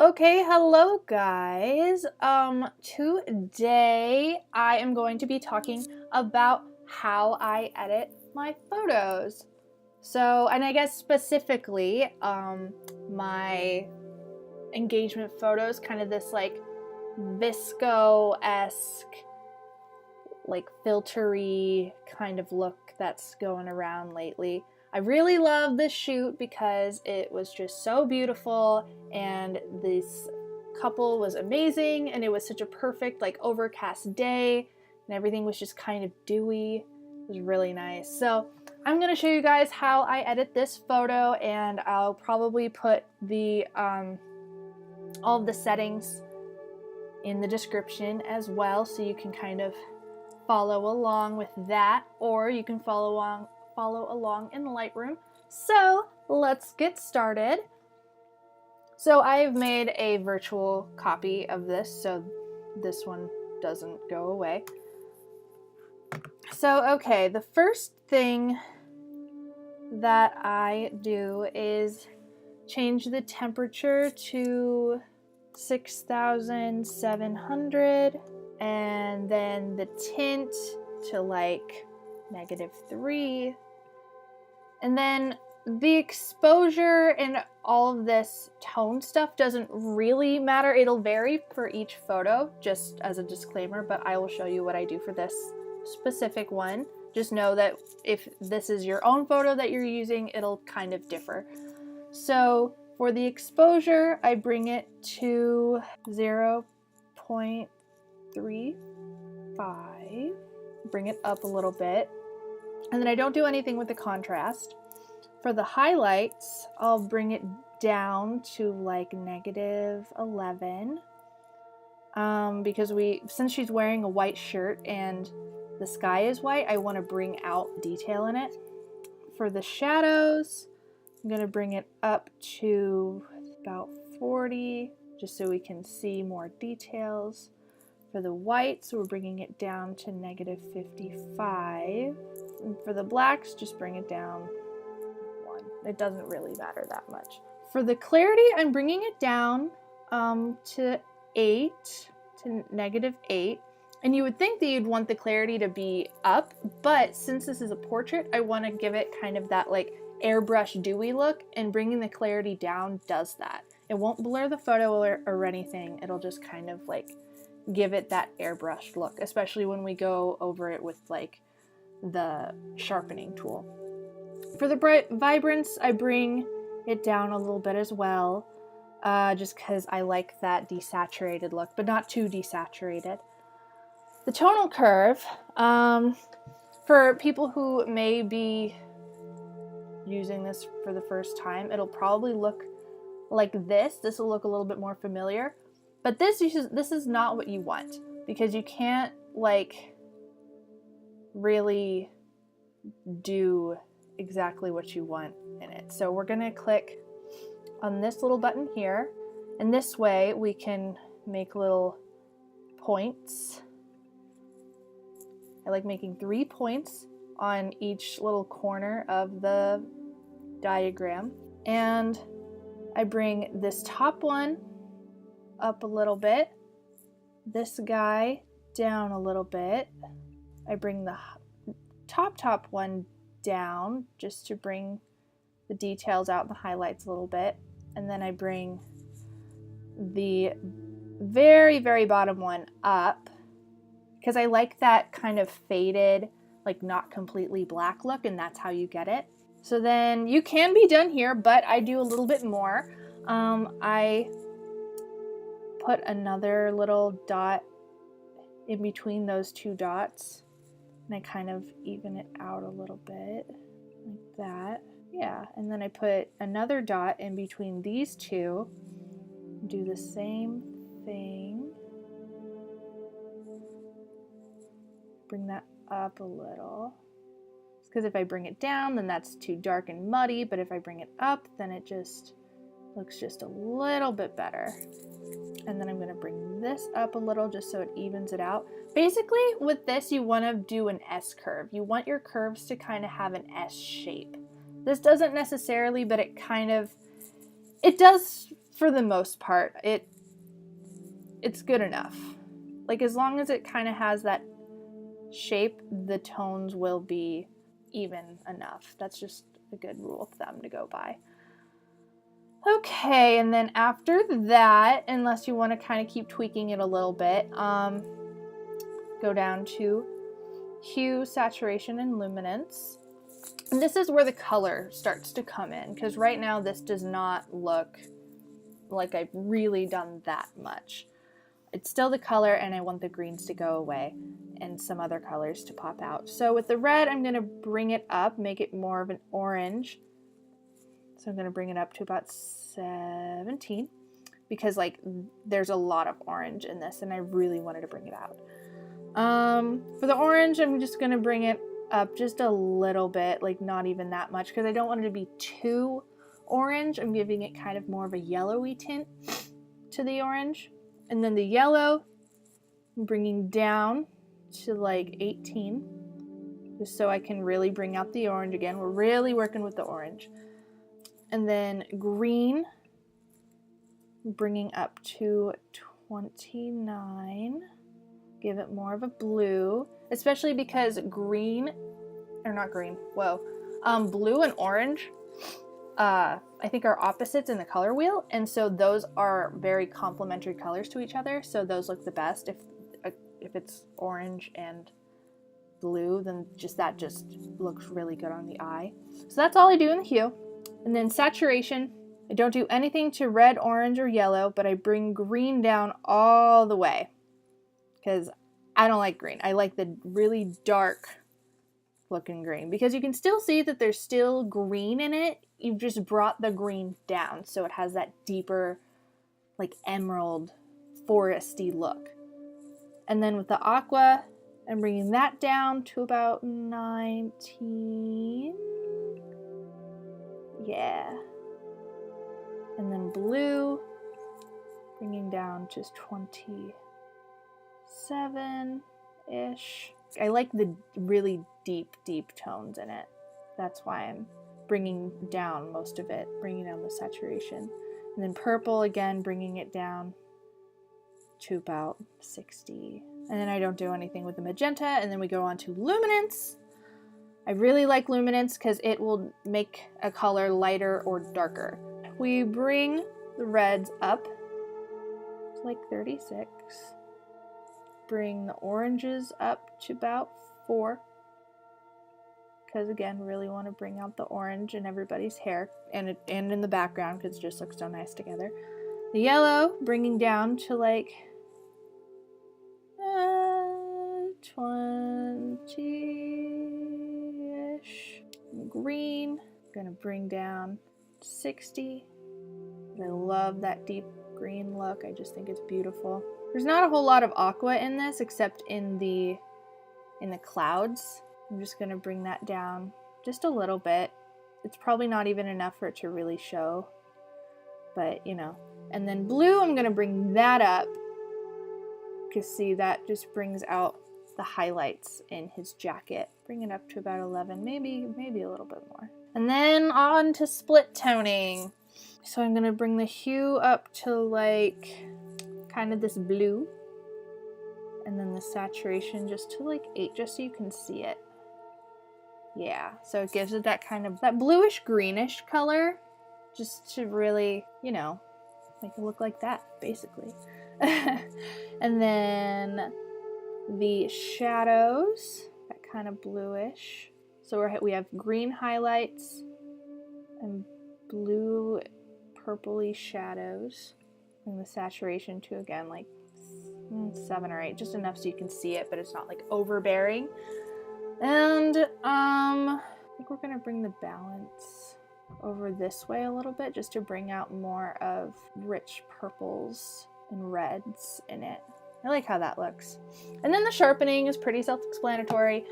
Okay, hello guys. Today I am going to be talking about how I edit my photos. And I guess specifically, my engagement photos, kind of this like VSCO-esque, like filtery kind of look that's going around lately. I really love this shoot because it was just so beautiful and this couple was amazing and it was such a perfect like overcast day and everything was just kind of dewy. It was really nice. So I'm going to show you guys how I edit this photo, and I'll probably put the all of the settings in the description as well, so you can kind of follow along with that, or you can follow along in Lightroom. So let's get started. So I've made a virtual copy of this so this one doesn't go away. So okay, the first thing that I do is change the temperature to 6,700, and then the tint to like -3, and then the exposure and all of this tone stuff doesn't really matter. It'll vary for each photo, just as a disclaimer, but I will show you what I do for this specific one. Just know that if this is your own photo that you're using, it'll kind of differ. So for the exposure, I bring it to 0.35, bring it up a little bit, and then I don't do anything with the contrast. For the highlights, I'll bring it down to like -11, because since she's wearing a white shirt and the sky is white, I want to bring out detail in it. For the shadows, I'm going to bring it up to about 40, just so we can see more details. For the whites, we're bringing it down to -55. And for the blacks, just bring it down 1. It doesn't really matter that much. For the clarity, I'm bringing it down to 8, to -8. And you would think that you'd want the clarity to be up, but since this is a portrait, I want to give it kind of that like airbrush dewy look, and bringing the clarity down does that. It won't blur the photo or anything. It'll just kind of like give it that airbrushed look, especially when we go over it with like the sharpening tool. For the vibrance, I bring it down a little bit as well, just because I like that desaturated look, but not too desaturated. The tonal curve, for people who may be using this for the first time, it'll probably look like this. This will look a little bit more familiar, but this is not what you want, because you can't like really do exactly what you want in it. So we're gonna click on this little button here, and this way we can make little points. I like making 3 points on each little corner of the diagram, and I bring this top one up a little bit, this guy down a little bit. I bring the top one down just to bring the details out and the highlights a little bit, and then I bring the very bottom one up because I like that kind of faded, like not completely black look, and that's how you get it. So then you can be done here, but I do a little bit more. I put another little dot in between those 2 dots, and I kind of even it out a little bit like that. Yeah, and then I put another dot in between these 2, do the same thing, bring that up a little, because if I bring it down, then that's too dark and muddy, but if I bring it up, then it just looks just a little bit better. And then I'm going to bring this up a little just so it evens it out. Basically, with this, you want to do an S curve. You want your curves to kind of have an S shape. This doesn't necessarily, but it does for the most part, it's good enough. Like, as long as it kind of has that shape, the tones will be even enough. That's just a good rule of thumb to go by. Okay, and then after that, unless you want to kind of keep tweaking it a little bit, go down to Hue, Saturation, and Luminance. And this is where the color starts to come in, because right now this does not look like I've really done that much. It's still the color, and I want the greens to go away and some other colors to pop out. So with the red, I'm going to bring it up, make it more of an orange. So I'm going to bring it up to about 17, because like there's a lot of orange in this, and I really wanted to bring it out. For the orange, I'm just going to bring it up just a little bit, like not even that much, because I don't want it to be too orange. I'm giving it kind of more of a yellowy tint to the orange. And then the yellow, I'm bringing down to like 18, just so I can really bring out the orange again. We're really working with the orange. And then green, bringing up to 29. Give it more of a blue, especially because blue and orange, I think are opposites in the color wheel, and so those are very complementary colors to each other, so those look the best. If it's orange and blue, then that just looks really good on the eye. So that's all I do in the hue. And then saturation, I don't do anything to red, orange, or yellow, but I bring green down all the way, because I don't like green. I like the really dark looking green, because you can still see that there's still green in it. You've just brought the green down, so it has that deeper, like emerald, foresty look. And then with the aqua, I'm bringing that down to about 19. Yeah. And then blue, bringing down just 27-ish. I like the really deep tones in it. That's why I'm bringing down most of it, bringing down the saturation. And then purple, again, bringing it down to about 60. And then I don't do anything with the magenta, and then we go on to luminance. I really like luminance because it will make a color lighter or darker. We bring the reds up to like 36. Bring the oranges up to about 4. Because again, really want to bring out the orange in everybody's hair and in the background, because it just looks so nice together. The yellow, bringing down to like 20-ish. Green, gonna bring down 60. I love that deep green look. I just think it's beautiful. There's not a whole lot of aqua in this, except in the clouds. I'm just gonna bring that down just a little bit. It's probably not even enough for it to really show, but you know. And then blue, I'm gonna bring that up, because see, that just brings out the highlights in his jacket. Bring it up to about 11, maybe a little bit more. And then on to split toning. So I'm gonna bring the hue up to like kind of this blue, and then the saturation just to like 8, just so you can see it. Yeah, so it gives it that kind of that bluish greenish color, just to really, you know, make it look like that basically. And then the shadows, that kind of bluish. So we have green highlights and blue purpley shadows, and the saturation to, again, like 7 or 8, just enough so you can see it, but it's not like overbearing. And I think we're gonna bring the balance over this way a little bit, just to bring out more of rich purples and reds in it. I like how that looks. And then the sharpening is pretty self-explanatory.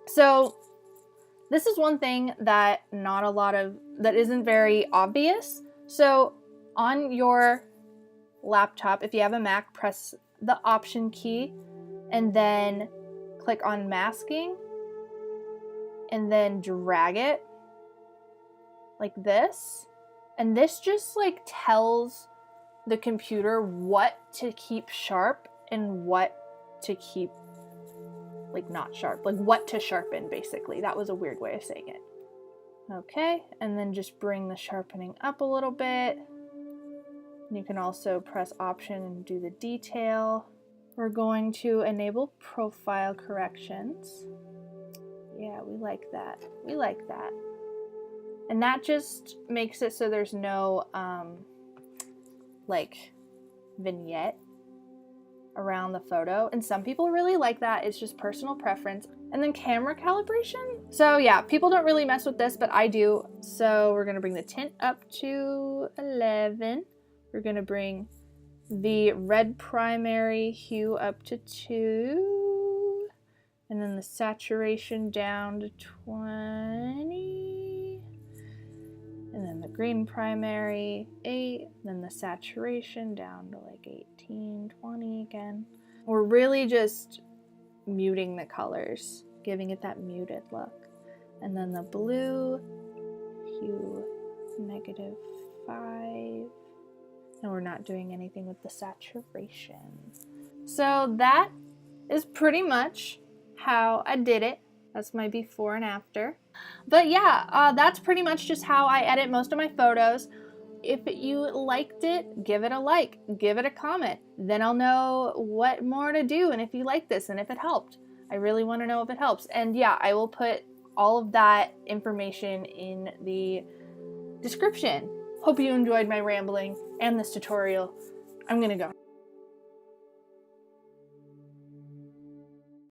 So this is one thing that that isn't very obvious. So on your laptop, if you have a Mac, press the Option key and then click on masking and then drag it like this, And this just like tells the computer what to keep sharp and what to keep like not sharp, like what to sharpen basically. That was a weird way of saying it. Okay, and then just bring the sharpening up a little bit. You can also press Option and do the detail. We're going to enable profile corrections. Yeah, we like that. We like that. And that just makes it so there's no like vignette around the photo. And some people really like that. It's just personal preference. And then camera calibration. So yeah, people don't really mess with this, but I do. So we're gonna bring the tint up to 11. We're gonna bring the red primary hue up to 2. And then the saturation down to 20. And then the green primary, 8. Then the saturation down to like 18, 20 again. We're really just muting the colors, giving it that muted look. And then the blue, hue -5. And we're not doing anything with the saturation. So that is pretty much how I did it. That's my before and after. But yeah, that's pretty much just how I edit most of my photos. If you liked it, give it a like, give it a comment. Then I'll know what more to do and if you like this and if it helped. I really want to know if it helps. And yeah, I will put all of that information in the description. Hope you enjoyed my rambling and this tutorial. I'm gonna go.